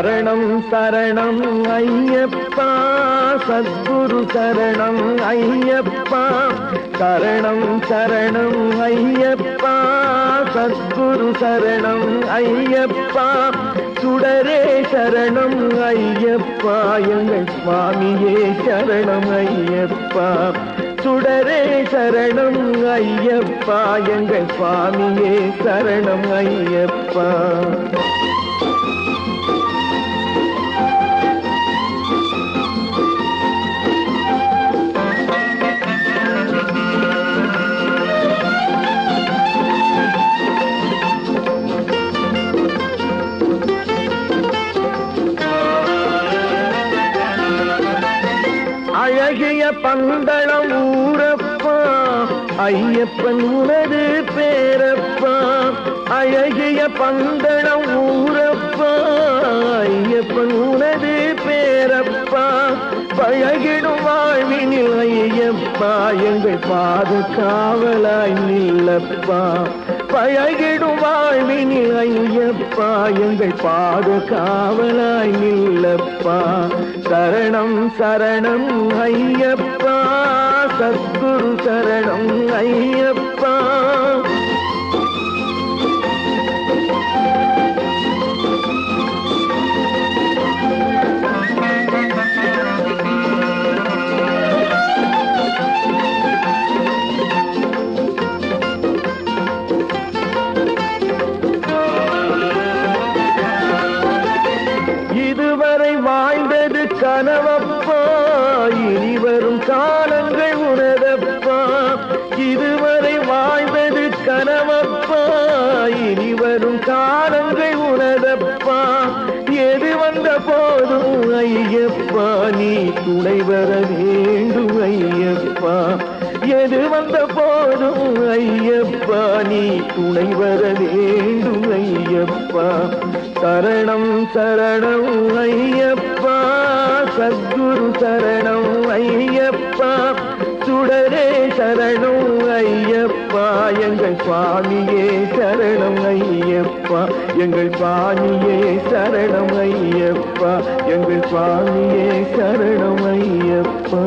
சரணம் சரணம் ஐயப்பா, சத்குரு சரணம் ஐயப்பா. சரணம் சரணம் ஐயப்பா, சத்குரு சரணம் ஐயப்பா. சுடரே சரணம் ஐயப்பா, எங்கள் சுவாமியே சரணம் ஐயப்பா. சுடரே சரணம் ஐயப்பா, எங்கள் சுவாமியே சரணம் ஐயப்பா. அழகிய பந்தளம் ஊரப்பா, ஐயப்பன் உனது பேரப்பா. அழகிய பந்தளம் ஊரப்பா, ஐயப்பன் உனது பேரப்பா. பழகிடும் வாழ்வினில் ஐயப்பா, எங்கள் பாதுகாவலாய் நில்லப்பா. பழகிடும் வாழ்வினில் ஐயப்பா, எங்கள் பாதுகாவலாய் நில்லப்பா. சரணம் சரணம் ஐயப்பா, சத்குரு சரணம் ஐயப்பா. இதுவரை வாழ்ந்தது கனவப்பா, இனி வரும் காலங்கள் உனதப்பா. இதுவரை வாழ்ந்தது கனவப்பா, இனி வரும் காலங்கள் உனதப்பா. எது வந்த போதும் ஐயப்பா, நீ துணை வர வேண்டும் ஐயப்பா. எது வந்த போதும் ஐயப்பா, நீ துணை வர வேண்டும் ஐயப்பா. சரணம் சரணம் ஐயப்பா, சத்குரு சரணம் ஐயப்பா. சுடரே சரணம் ஐயப்பா, எங்கள் சுவாமியே சரணம் ஐயப்பா. எங்கள் சுவாமியே சரணம் ஐயப்பா. எங்கள் சுவாமியே சரணம் ஐயப்பா.